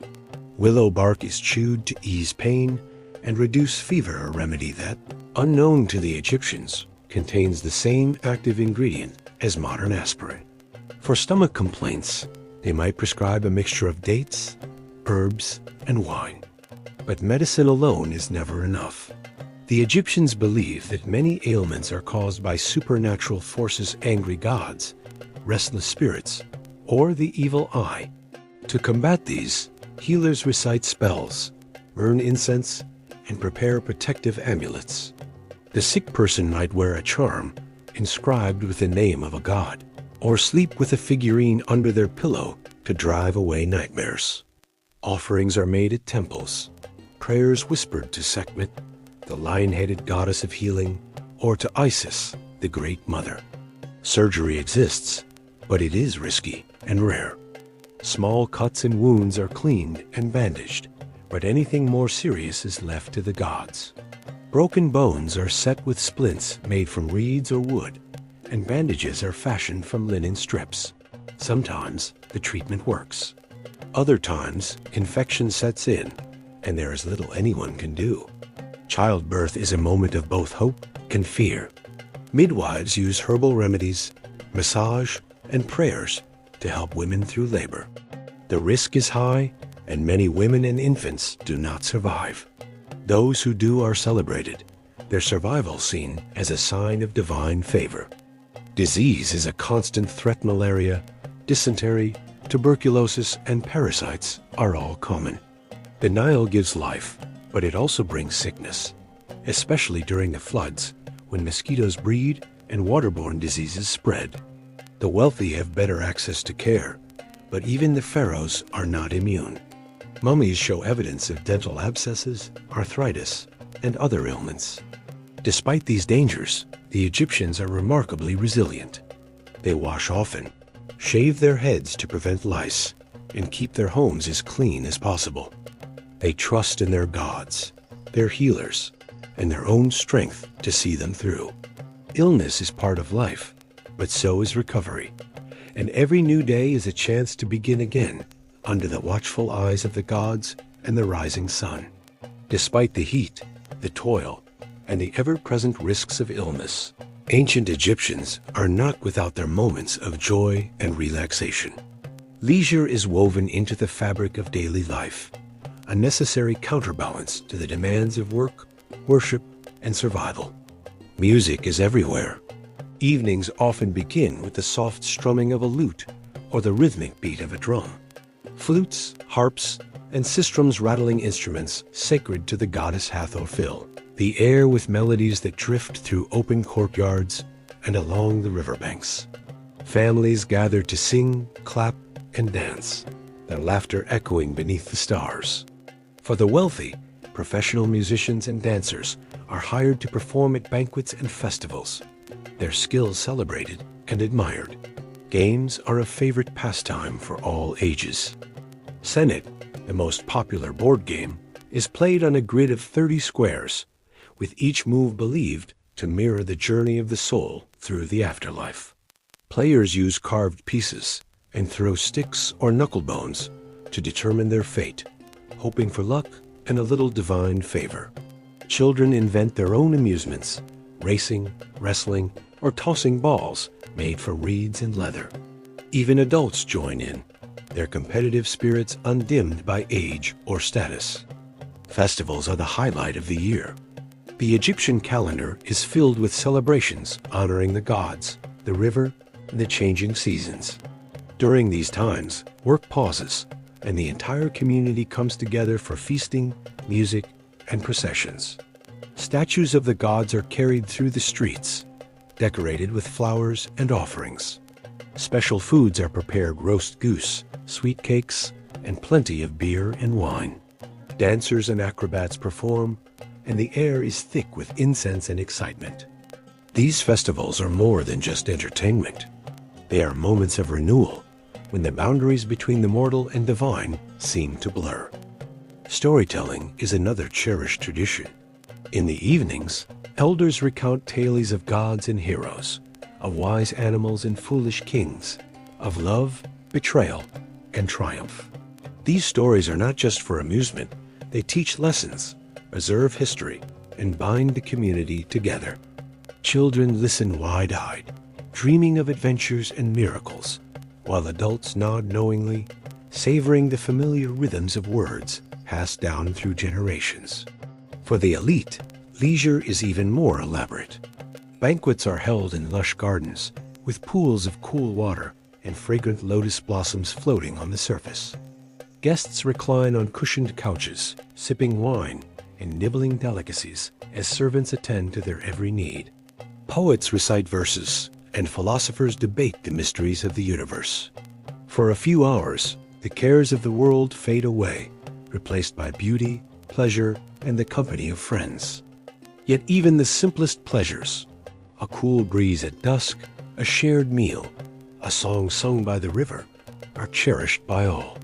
Willow bark is chewed to ease pain and reduce fever, a remedy that, unknown to the Egyptians, contains the same active ingredient as modern aspirin. For stomach complaints, they might prescribe a mixture of dates, herbs, and wine. But medicine alone is never enough. The Egyptians believe that many ailments are caused by supernatural forces, angry gods, restless spirits, or the evil eye. To combat these, healers recite spells, burn incense, and prepare protective amulets. The sick person might wear a charm inscribed with the name of a god, or sleep with a figurine under their pillow to drive away nightmares. Offerings are made at temples, prayers whispered to Sekhmet, the lion-headed goddess of healing, or to Isis, the Great Mother. Surgery exists, but it is risky and rare. Small cuts and wounds are cleaned and bandaged, but anything more serious is left to the gods. Broken bones are set with splints made from reeds or wood, and bandages are fashioned from linen strips. Sometimes the treatment works. Other times, infection sets in, and there is little anyone can do. Childbirth is a moment of both hope and fear. Midwives use herbal remedies, massage, and prayers to help women through labor. The risk is high, and many women and infants do not survive. Those who do are celebrated, their survival seen as a sign of divine favor. Disease is a constant threat. Malaria, dysentery, tuberculosis, and parasites are all common. The Nile gives life, but it also brings sickness, especially during the floods when mosquitoes breed and waterborne diseases spread. The wealthy have better access to care, but even the pharaohs are not immune. Mummies show evidence of dental abscesses, arthritis, and other ailments. Despite these dangers, the Egyptians are remarkably resilient. They wash often, shave their heads to prevent lice, and keep their homes as clean as possible. They trust in their gods, their healers, and their own strength to see them through. Illness is part of life, but so is recovery, and every new day is a chance to begin again under the watchful eyes of the gods and the rising sun. Despite the heat, the toil, and the ever-present risks of illness, ancient Egyptians are not without their moments of joy and relaxation. Leisure is woven into the fabric of daily life, a necessary counterbalance to the demands of work, worship, and survival. Music is everywhere. Evenings often begin with the soft strumming of a lute or the rhythmic beat of a drum. Flutes, harps, and sistrums, rattling instruments sacred to the goddess Hathor, fill the air with melodies that drift through open courtyards and along the riverbanks. Families gather to sing, clap, and dance, their laughter echoing beneath the stars. For the wealthy, professional musicians and dancers are hired to perform at banquets and festivals, their skills celebrated and admired. Games are a favorite pastime for all ages. Senet, the most popular board game, is played on a grid of 30 squares, with each move believed to mirror the journey of the soul through the afterlife. Players use carved pieces and throw sticks or knuckle bones to determine their fate, hoping for luck and a little divine favor. Children invent their own amusements, racing, wrestling, or tossing balls made from reeds and leather. Even adults join in, their competitive spirits undimmed by age or status. Festivals are the highlight of the year. The Egyptian calendar is filled with celebrations honoring the gods, the river, and the changing seasons. During these times, work pauses, and the entire community comes together for feasting, music, and processions. Statues of the gods are carried through the streets, decorated with flowers and offerings. Special foods are prepared: roast goose, sweet cakes, and plenty of beer and wine. Dancers and acrobats perform, and the air is thick with incense and excitement. These festivals are more than just entertainment. They are moments of renewal, when the boundaries between the mortal and divine seem to blur. Storytelling is another cherished tradition. In the evenings, elders recount tales of gods and heroes, of wise animals and foolish kings, of love, betrayal, and triumph. These stories are not just for amusement. They teach lessons, preserve history, and bind the community together. Children listen wide-eyed, dreaming of adventures and miracles, while adults nod knowingly, savoring the familiar rhythms of words passed down through generations. For the elite, leisure is even more elaborate. Banquets are held in lush gardens, with pools of cool water and fragrant lotus blossoms floating on the surface. Guests recline on cushioned couches, sipping wine and nibbling delicacies as servants attend to their every need. Poets recite verses, and philosophers debate the mysteries of the universe. For a few hours, the cares of the world fade away, replaced by beauty, pleasure, and the company of friends. Yet even the simplest pleasures, a cool breeze at dusk, a shared meal, a song sung by the river, are cherished by all.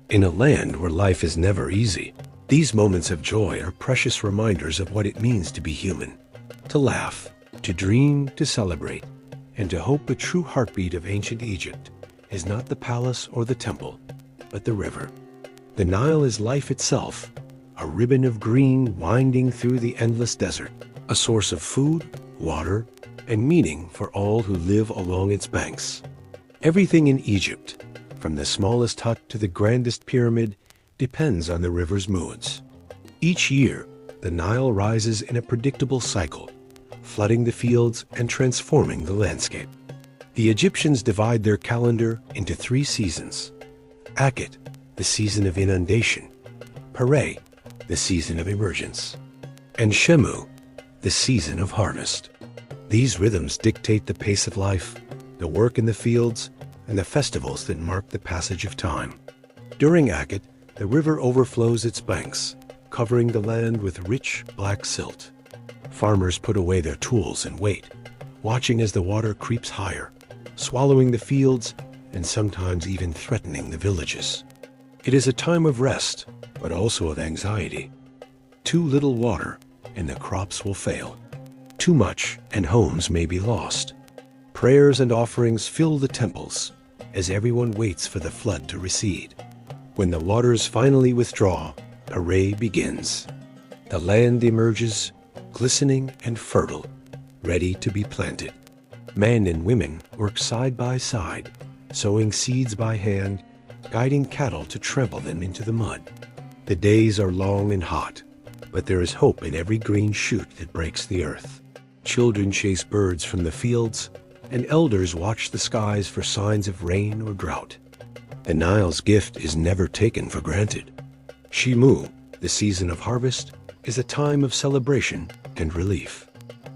In a land where life is never easy, these moments of joy are precious reminders of what it means to be human, to laugh, to dream, to celebrate, and to hope. The true heartbeat of ancient Egypt is not the palace or the temple, but the river. The Nile is life itself, a ribbon of green winding through the endless desert, a source of food, water, and meaning for all who live along its banks. Everything in Egypt, from the smallest hut to the grandest pyramid, depends on the river's moods. Each year, the Nile rises in a predictable cycle, flooding the fields and transforming the landscape. The Egyptians divide their calendar into 3 seasons: Akhet, the season of inundation; Pare, the season of emergence; and Shemu, the season of harvest. These rhythms dictate the pace of life, the work in the fields, and the festivals that mark the passage of time. During Akhet, the river overflows its banks, covering the land with rich black silt. Farmers put away their tools and wait, watching as the water creeps higher, swallowing the fields and sometimes even threatening the villages. It is a time of rest, but also of anxiety. Too little water, and the crops will fail. Too much, and homes may be lost. Prayers and offerings fill the temples as everyone waits for the flood to recede. When the waters finally withdraw, Pare begins. The land emerges, glistening and fertile, ready to be planted. Men and women work side by side, sowing seeds by hand, guiding cattle to trample them into the mud. The days are long and hot, but there is hope in every green shoot that breaks the earth. Children chase birds from the fields, and elders watch the skies for signs of rain or drought. The Nile's gift is never taken for granted. Shemu, the season of harvest, is a time of celebration and relief.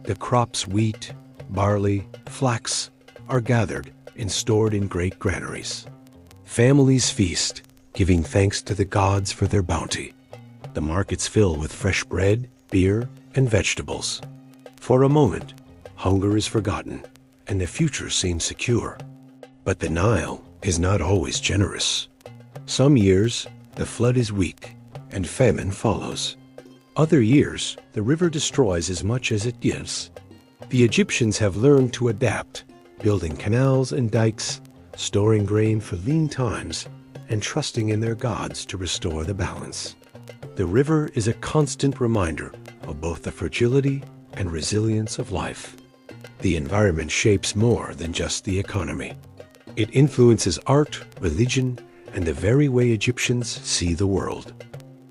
The crops wheat, barley, flax are gathered and stored in great granaries. Families feast, giving thanks to the gods for their bounty. The markets fill with fresh bread, beer, and vegetables. For a moment, hunger is forgotten, and the future seems secure. But the Nile is not always generous. Some years, the flood is weak, and famine follows. Other years, the river destroys as much as it gives. The Egyptians have learned to adapt, building canals and dikes, storing grain for lean times and trusting in their gods to restore the balance. The river is a constant reminder of both the fragility and resilience of life. The environment shapes more than just the economy. It influences art, religion, and the very way Egyptians see the world.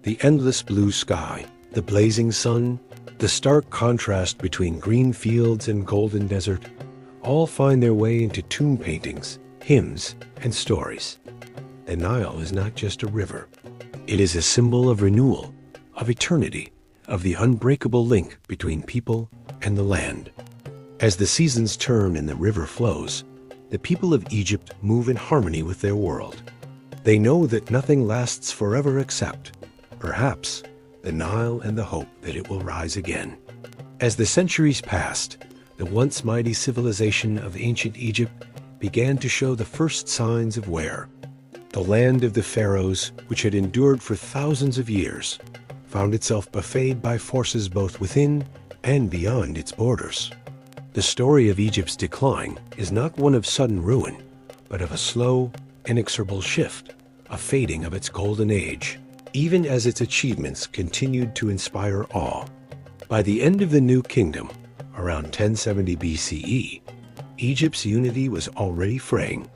The endless blue sky, the blazing sun, the stark contrast between green fields and golden desert, all find their way into tomb paintings, hymns, and stories. The Nile is not just a river. It is a symbol of renewal, of eternity, of the unbreakable link between people and the land. As the seasons turn and the river flows, the people of Egypt move in harmony with their world. They know that nothing lasts forever except, perhaps, the Nile and the hope that it will rise again. As the centuries passed, the once mighty civilization of ancient Egypt began to show the first signs of wear. The land of the pharaohs, which had endured for thousands of years, found itself buffeted by forces both within and beyond its borders. The story of Egypt's decline is not one of sudden ruin, but of a slow, inexorable shift, a fading of its golden age, even as its achievements continued to inspire awe. By the end of the New Kingdom, around 1070 BCE, Egypt's unity was already fraying.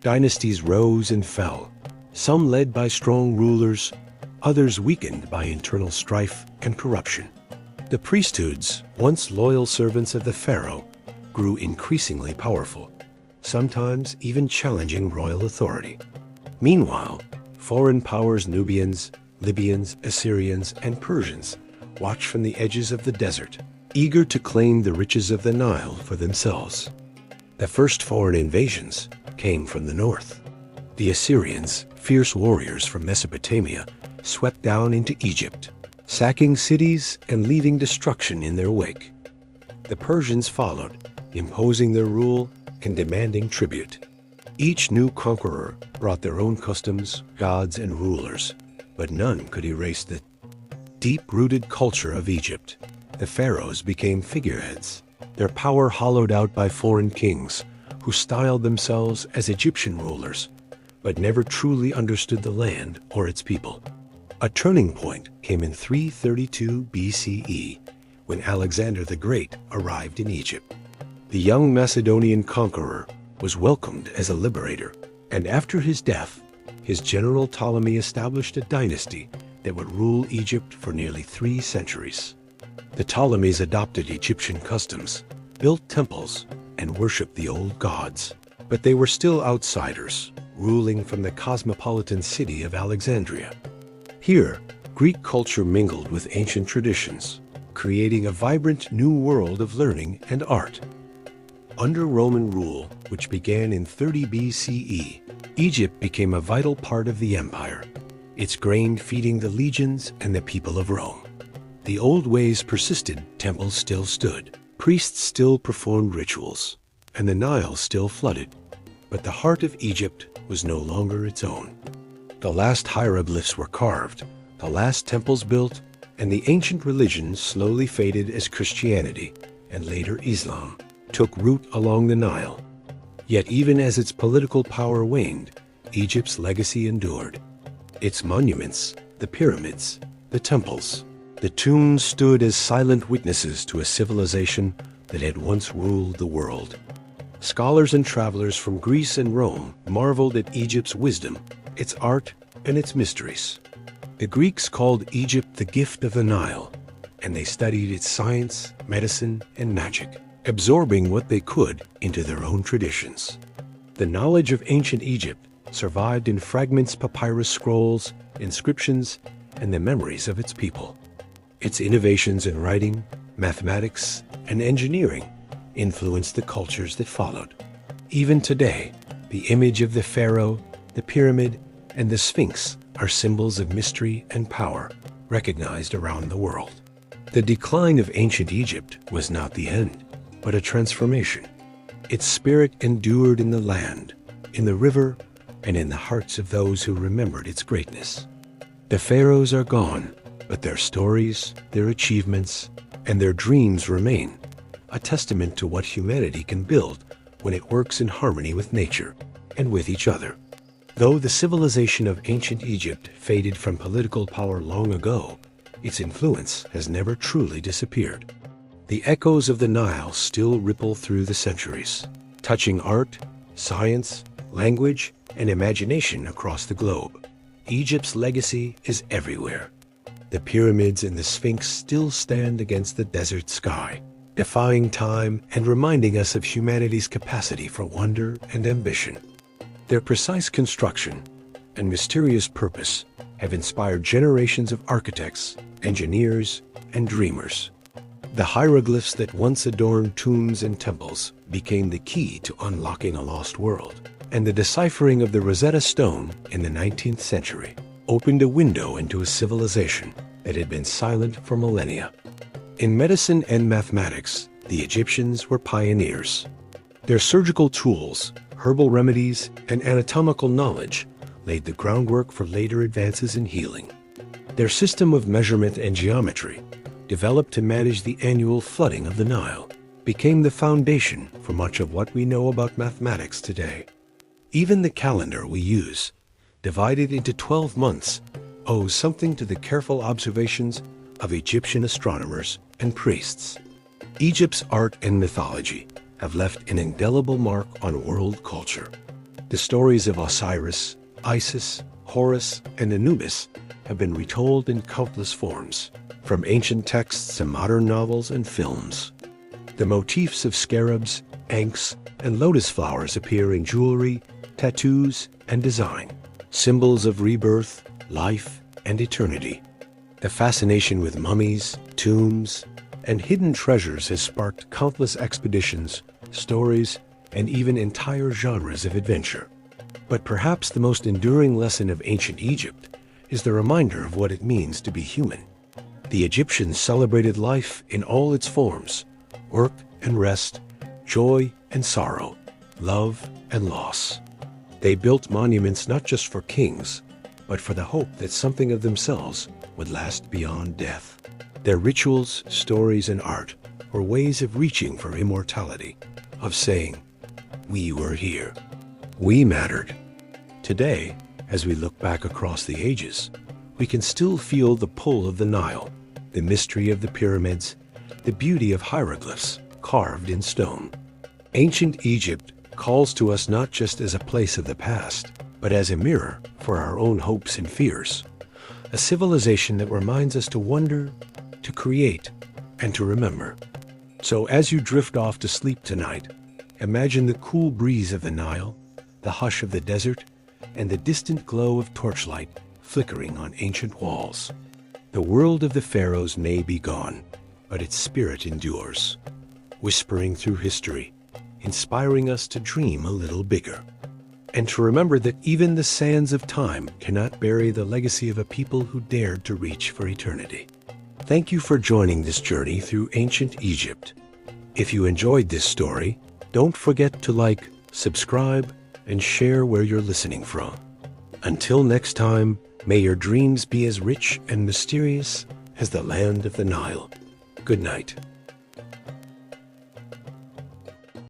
Dynasties rose and fell, some led by strong rulers, others weakened by internal strife and corruption. The priesthoods, once loyal servants of the pharaoh, grew increasingly powerful, sometimes even challenging royal authority. Meanwhile, foreign powers Nubians, Libyans, Assyrians, and Persians watched from the edges of the desert, eager to claim the riches of the Nile for themselves. The first foreign invasions came from the north. The Assyrians, fierce warriors from Mesopotamia, swept down into Egypt, sacking cities and leaving destruction in their wake. The Persians followed, imposing their rule and demanding tribute. Each new conqueror brought their own customs, gods, and rulers, but none could erase the deep-rooted culture of Egypt. The pharaohs became figureheads, their power hollowed out by foreign kings who styled themselves as Egyptian rulers, but never truly understood the land or its people. A turning point came in 332 BCE, when Alexander the Great arrived in Egypt. The young Macedonian conqueror was welcomed as a liberator, and after his death, his general Ptolemy established a dynasty that would rule Egypt for nearly 3 centuries. The Ptolemies adopted Egyptian customs, built temples, and worshipped the old gods, but they were still outsiders, ruling from the cosmopolitan city of Alexandria. Here, Greek culture mingled with ancient traditions, creating a vibrant new world of learning and art. Under Roman rule, which began in 30 BCE, Egypt became a vital part of the empire, its grain feeding the legions and the people of Rome. The old ways persisted, temples still stood, priests still performed rituals, and the Nile still flooded. But the heart of Egypt was no longer its own. The last hieroglyphs were carved, the last temples built, and the ancient religion slowly faded as Christianity, and later Islam, took root along the Nile. Yet even as its political power waned, Egypt's legacy endured. Its monuments, the pyramids, the temples, the tombs stood as silent witnesses to a civilization that had once ruled the world. Scholars and travelers from Greece and Rome marveled at Egypt's wisdom, its art, and its mysteries. The Greeks called Egypt the gift of the Nile, and they studied its science, medicine, and magic, absorbing what they could into their own traditions. The knowledge of ancient Egypt survived in fragments, papyrus scrolls, inscriptions, and the memories of its people. Its innovations in writing, mathematics, and engineering influenced the cultures that followed. Even today, the image of the pharaoh, the pyramid, and the Sphinx are symbols of mystery and power, recognized around the world. The decline of ancient Egypt was not the end, but a transformation. Its spirit endured in the land, in the river, and in the hearts of those who remembered its greatness. The pharaohs are gone, but their stories, their achievements, and their dreams remain, a testament to what humanity can build when it works in harmony with nature. and with each other. Though the civilization of ancient Egypt faded from political power long ago, its influence has never truly disappeared. The echoes of the Nile still ripple through the centuries, touching art, science, language, and imagination across the globe. Egypt's legacy is everywhere. The pyramids and the Sphinx still stand against the desert sky, defying time and reminding us of humanity's capacity for wonder and ambition. Their precise construction and mysterious purpose have inspired generations of architects, engineers, and dreamers. The hieroglyphs that once adorned tombs and temples became the key to unlocking a lost world, and the deciphering of the Rosetta Stone in the 19th century opened a window into a civilization that had been silent for millennia. In medicine and mathematics, the Egyptians were pioneers. Their surgical tools, herbal remedies, and anatomical knowledge laid the groundwork for later advances in healing. Their system of measurement and geometry, developed to manage the annual flooding of the Nile, became the foundation for much of what we know about mathematics today. Even the calendar we use, divided into 12 months, owes something to the careful observations of Egyptian astronomers and priests. Egypt's art and mythology have left an indelible mark on world culture. The stories of Osiris, Isis, Horus, and Anubis have been retold in countless forms, from ancient texts to modern novels and films. The motifs of scarabs, ankhs, and lotus flowers appear in jewelry, tattoos, and design, symbols of rebirth, life, and eternity. The fascination with mummies, tombs, and hidden treasures has sparked countless expeditions, stories, and even entire genres of adventure. But perhaps the most enduring lesson of ancient Egypt is the reminder of what it means to be human. The Egyptians celebrated life in all its forms: work and rest, joy and sorrow, love and loss. They built monuments not just for kings, but for the hope that something of themselves would last beyond death. Their rituals, stories, and art were ways of reaching for immortality, of saying, "We were here. We mattered." Today, as we look back across the ages, we can still feel the pull of the Nile, the mystery of the pyramids, the beauty of hieroglyphs carved in stone. Ancient Egypt calls to us not just as a place of the past, but as a mirror for our own hopes and fears, a civilization that reminds us to wonder, to create, and to remember. So as you drift off to sleep tonight, imagine the cool breeze of the Nile, the hush of the desert, and the distant glow of torchlight flickering on ancient walls. The world of the pharaohs may be gone, but its spirit endures, whispering through history, inspiring us to dream a little bigger, and to remember that even the sands of time cannot bury the legacy of a people who dared to reach for eternity. Thank you for joining this journey through ancient Egypt. If you enjoyed this story, don't forget to like, subscribe, and share where you're listening from. Until next time, may your dreams be as rich and mysterious as the land of the Nile. Good night.